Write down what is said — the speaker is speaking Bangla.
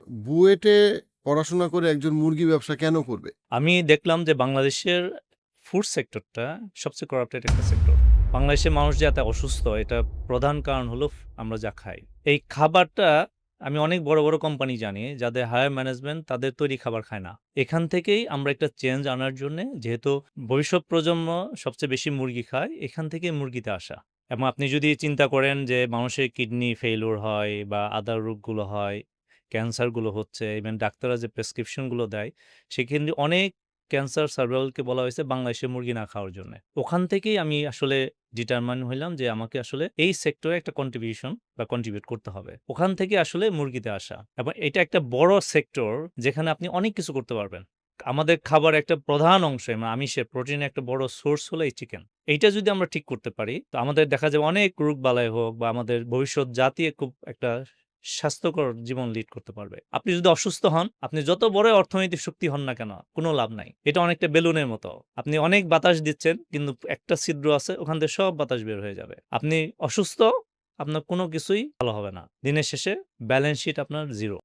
বুয়েটে পড়াশোনা করে একজন মুরগি ব্যবসা কেন করবে? আমি দেখলাম যে বাংলাদেশের ফুড সেক্টরটা সবচেয়ে করাপ্টেড একটা সেক্টর। বাংলাদেশের মানুষ যে এত অসুস্থ, এটা প্রধান কারণ হলো আমরা যা খাই। এই খাবারটা আমি অনেক বড়, বড় কোম্পানি জানি যাদের হায়ার ম্যানেজমেন্ট তাদের তৈরি খাবার খায় না। এখান থেকেই আমরা একটা চেঞ্জ আনার জন্যে, যেহেতু ভবিষ্যৎ প্রজন্ম সবচেয়ে বেশি মুরগি খায়, এখান থেকেই মুরগিতে আসা। এবং আপনি যদি চিন্তা করেন যে মানুষের কিডনি ফেইলিউর হয় বা আদার রোগগুলো হয়, ক্যান্সারগুলো হচ্ছে, ইভেন ডাক্তাররা যে প্রেসক্রিপশনগুলো দেয়, সেখানে অনেক ক্যান্সার সার্ভাইভালকে বলা হয়েছে বাংলাদেশের মুরগি না খাওয়ার জন্য। ওখান থেকেই আমি আসলে ডিটারমাইন হইলাম যে আমাকে আসলে এই সেক্টরে একটা কন্ট্রিবিউশন বা কন্ট্রিবিউট করতে হবে। ওখান থেকে আসলে মুরগিতে আসা। এবং এটা একটা বড় সেক্টর যেখানে আপনি অনেক কিছু করতে পারবেন। আমাদের খাবার একটা প্রধান অংশ মানে আমিষের প্রোটিনের একটা বড় সোর্স হলো এই চিকেন। এইটা যদি আমরা ঠিক করতে পারি, তো আমাদের দেখা যাবে অনেক রোগ-বালাই হোক বা আমাদের ভবিষ্যৎ জাতি খুব একটা স্বাস্থ্যকর জীবন লিড করতে পারবে। আপনি যদি অসুস্থ হন, আপনি যত বড় অর্থনৈতিক শক্তি হন না কেন, কোনো লাভ নাই। এটা অনেকটা বেলুনের মতো। আপনি অনেক বাতাস দিচ্ছেন, কিন্তু একটা ছিদ্র আছে, ওখান থেকে সব বাতাস বের হয়ে যাবে। আপনি অসুস্থ, আপনার কোনো কিছুই ভালো হবে না। দিনের শেষে ব্যালেন্স শিট আপনার 0।